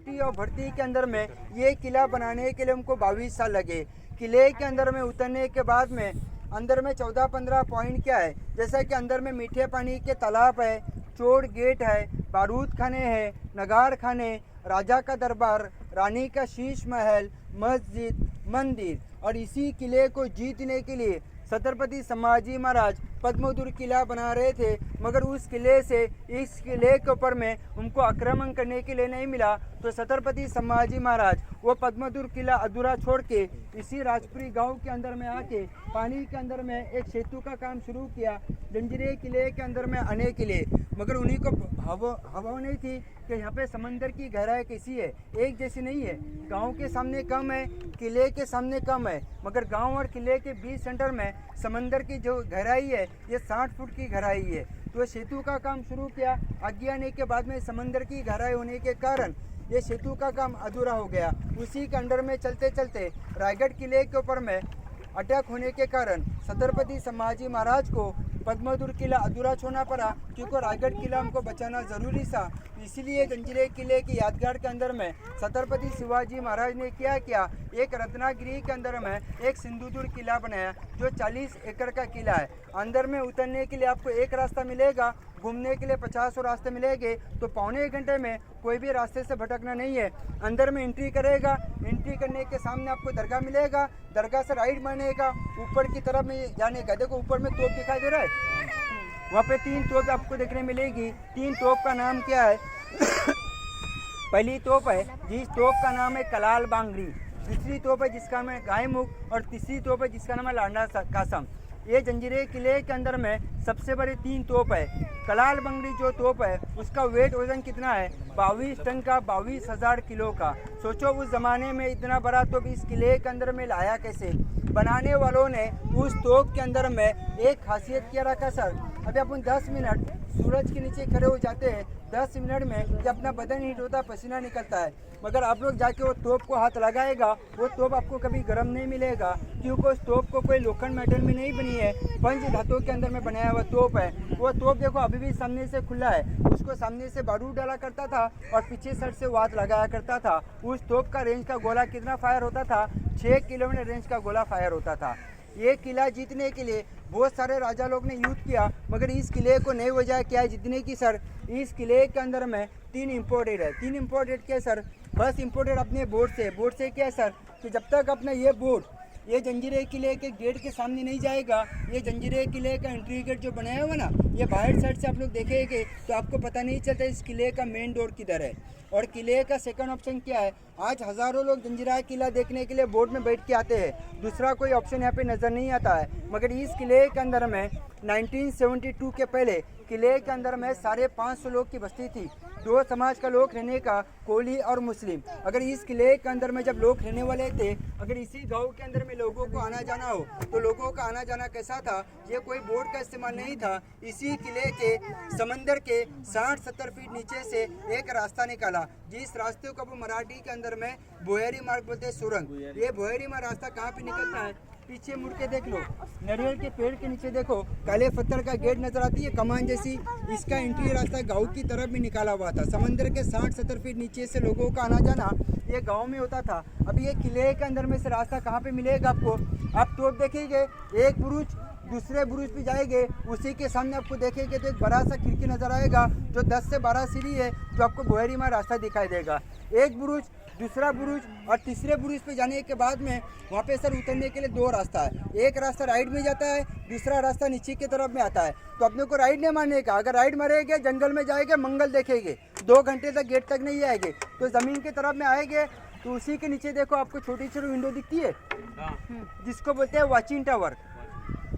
टूटी और भर्ती के अंदर में ये किला बनाने के लिए हमको 22 साल लगे। किले के अंदर में उतरने के बाद में अंदर में 14-15 पॉइंट क्या है, जैसा कि अंदर में मीठे पानी के तालाब है, चोर गेट है, बारूद खाने हैं, नगार खाने, राजा का दरबार, रानी का शीश महल, मस्जिद, मंदिर। और इसी किले को जीतने के लिए छत्रपति संभाजी महाराज पद्मदुर्ग किला बना रहे थे, मगर उस किले से इस किले के ऊपर में उनको आक्रमण करने के लिए नहीं मिला, तो छत्रपति संभाजी महाराज वो पद्मदुर्ग किला अधूरा छोड़ के इसी राजपुरी गांव के अंदर में आके पानी के अंदर में एक सेतु का काम शुरू किया जंजीरे किले के अंदर में आने के लिए। मगर उन्हीं को हवा नहीं थी कि यहाँ पे समंदर की गहराई कैसी है, एक जैसी नहीं है। गांव के सामने कम है, किले के सामने कम है, मगर गांव और किले के बीच सेंटर में समंदर की जो गहराई है ये 60 फुट की गहराई है। तो सेतु का काम शुरू किया, आगे आने के बाद में समंदर की गहराई होने के कारण ये सेतु का काम अधूरा हो गया। उसी के अंडर में चलते चलते रायगढ़ किले के ऊपर में अटैक होने के कारण छत्रपति संभाजी महाराज को पद्मदुर्ग किला अधूरा छोड़ना पड़ा, क्योंकि रायगढ़ किला हमको बचाना ज़रूरी था। इसीलिए जंजीरे किले की यादगार के अंदर में छत्रपति शिवाजी महाराज ने क्या किया, एक रत्नागिरी के अंदर में एक सिंधुदुर्ग किला बनाया जो 40 एकड़ का किला है। अंदर में उतरने के लिए आपको एक रास्ता मिलेगा, घूमने के लिए 50 रास्ते मिलेंगे, तो पौने 1 घंटे में कोई भी रास्ते से भटकना नहीं है। अंदर में एंट्री करेगा, एंट्री करने के सामने आपको दरगाह मिलेगा, दरगाह से राइट बनेगा, ऊपर की तरफ में जाने का। देखो ऊपर में तोप दिखाई दे रहा है, वहाँ पे 3 तोप आपको देखने मिलेगी। 3 तोप का नाम क्या है? पहली तोप है जिस तोप का नाम है कलाल बांगड़ी, दूसरी तोप है जिसका नाम है गाय मुख, और तीसरी तोप है जिसका नाम है लांडा कासम। ये जंजीरे किले के अंदर में सबसे बड़ी 3 तोप है। कलाल बंगड़ी जो तोप है उसका वेट वजन कितना है? 22 टन का, 22,000 किलो का। सोचो उस ज़माने में इतना बड़ा तोप इस किले के अंदर में लाया कैसे? बनाने वालों ने उस तोप के अंदर में एक खासियत क्या रखा सर, अभी अपन 10 मिनट सूरज के नीचे खड़े हो जाते हैं, 10 मिनट में जब अपना बदन हीट होता है, पसीना निकलता है, मगर आप लोग जाके वो तोप को हाथ लगाएगा, वो तोप आपको कभी गर्म नहीं मिलेगा, क्योंकि उस तोप को कोई लोखंड मेटल में नहीं बनी है, पंच धातु के अंदर में बनाया हुआ तोप है। वो तोप देखो अभी भी सामने से खुला है, उसको सामने से बारूद डाला करता था और पीछे साइड से वो हाथ लगाया करता था। उस तोप का रेंज का गोला कितना फायर होता था? 6 किलोमीटर रेंज का गोला फायर होता था। ये किला जीतने के लिए बहुत सारे राजा लोग ने युद्ध किया, मगर इस किले को नहीं वजह क्या है जीतने की सर? इस किले के अंदर में 3 इम्पोर्टेड है। 3 इम्पोर्टेड क्या सर? बस इम्पोर्टेड अपने बोर्ड से क्या है सर कि जब तक अपना ये बोर्ड ये जंजीरे किले के गेट के सामने नहीं जाएगा, ये जंजीरे किले का एंट्री गेट जो बनाया हुआ ना, ये बाहर साइड से आप लोग देखेंगे तो आपको पता नहीं चलता इस किले का मेन डोर किधर है। और किले का सेकंड ऑप्शन क्या है? आज हज़ारों लोग जंजीरा किला देखने के लिए बोर्ड में बैठ के आते हैं, दूसरा कोई ऑप्शन यहाँ पे नज़र नहीं आता है। मगर इस किले के अंदर में 1972 के पहले किले के अंदर में 550 लोग की बस्ती थी, 2 समाज का लोग रहने का, कोली और मुस्लिम। अगर इस किले के अंदर में जब लोग रहने वाले थे, अगर इसी गांव के अंदर में लोगों को आना जाना हो तो लोगों का आना जाना कैसा था? ये कोई बोर्ड का इस्तेमाल नहीं था। इसी किले के समंदर के 60-70 फीट नीचे से एक रास्ता निकाला, जिस रास्ते को वो मराठी के अंदर में भोयरी मार्ग बोलते हैं, सुरंग। ये भोयरी मार्ग रास्ता कहाँ पे निकलता है? पीछे मुड़ के देख लो, नारियल के पेड़ के नीचे देखो काले पत्थर का गेट नजर आती है, कमान जैसी। इसका एंट्री रास्ता गांव की तरफ भी निकाला हुआ था। समंदर के 60-70 फीट नीचे से लोगों का आना जाना ये गांव में होता था। अभी ये किले के अंदर में से रास्ता कहाँ पे मिलेगा आपको? आप तोप देखेंगे, एक बुरुज दूसरे बुरुज पे जाएंगे, उसी के सामने आपको देखेंगे तो एक बड़ा सा खिड़की नजर आएगा जो 10 से 12 सीढ़ी है, जो आपको भोयरी में रास्ता दिखाई देगा। एक बुरुज, दूसरा बुरुज और तीसरे बुरुज पे जाने के बाद में वहाँ पे सर उतरने के लिए 2 रास्ता है। एक रास्ता राइट में जाता है, दूसरा रास्ता नीचे की तरफ में आता है। तो अपने को राइट नहीं मारने का, अगर राइट मारेंगे जंगल में जाएंगे, मंगल देखेंगे, 2 घंटे तक गेट तक नहीं आएंगे, तो ज़मीन की तरफ में आएंगे तो उसी के नीचे देखो आपको छोटी छोटी विंडो दिखती है, जिसको बोलते हैं वॉचिंग टावर,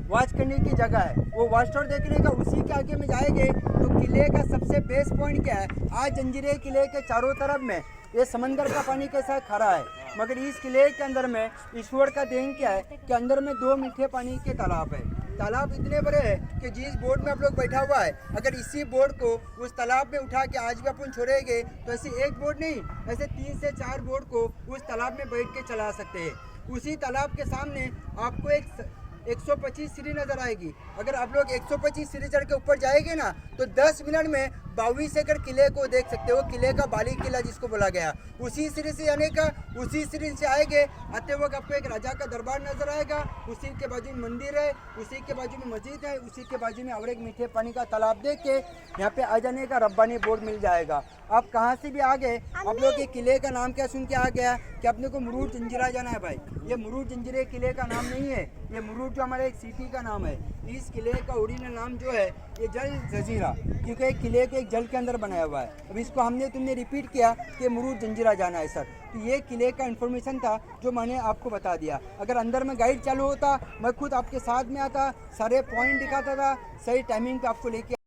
वॉच करने की जगह है। वो वॉच टावर देखने का, उसी के आगे में जाएंगे तो किले का सबसे बेस्ट पॉइंट क्या है? आज जंजीरे किले के चारों तरफ में ये समंदर का पानी कैसा खड़ा है, मगर इस किले के अंदर में ईश्वर का देन क्या है कि अंदर में 2 मीठे पानी के तालाब है। तालाब इतने बड़े हैं कि जिस बोट में आप लोग बैठा हुआ है, अगर इसी बोट को उस तालाब में उठा के आज भी अपन छोड़ेंगे तो ऐसे एक बोट नहीं, ऐसे 3 से 4 बोट को उस तालाब में बैठ के चला सकते हैं। उसी तालाब के सामने आपको एक 125 सीढ़ी नजर आएगी। अगर आप लोग 125 सीढ़ी चढ़ के ऊपर जाएंगे ना तो 10 मिनट में 22 एकड़ किले को देख सकते हो, किले का बाली किला जिसको बोला गया। उसी सिरे से आने का, उसी सिरे से आएंगे, आते वक्त आपको एक राजा का दरबार नजर आएगा, उसी के बाजू में मंदिर है, उसी के बाजू में मस्जिद है, उसी के बाजू में और एक मीठे पानी का तालाब देख के यहाँ पे आ जाने का रब्बानी बोर्ड मिल जाएगा। आप कहाँ से भी आ गए, आप लोग के किले का नाम क्या सुन के आ गया कि अपने को मुरूर जंजीरा जाना है भाई। ये मुरूर जंजीरे किले का नाम नहीं है, ये मुरूर जो हमारे एक सिटी का नाम है। इस किले का ओरिजिनल नाम जो है ये जल जजीरा, क्योंकि किले के एक जल के अंदर बनाया हुआ है। अब इसको तुमने रिपीट किया कि मुरूर जंजीरा जाना है सर, तो ये किले का इन्फॉर्मेशन था जो मैंने आपको बता दिया। अगर अंदर में गाइड चालू होता, मैं खुद आपके साथ में आता, सारे पॉइंट दिखाता था, सही टाइमिंग पे आपको लेके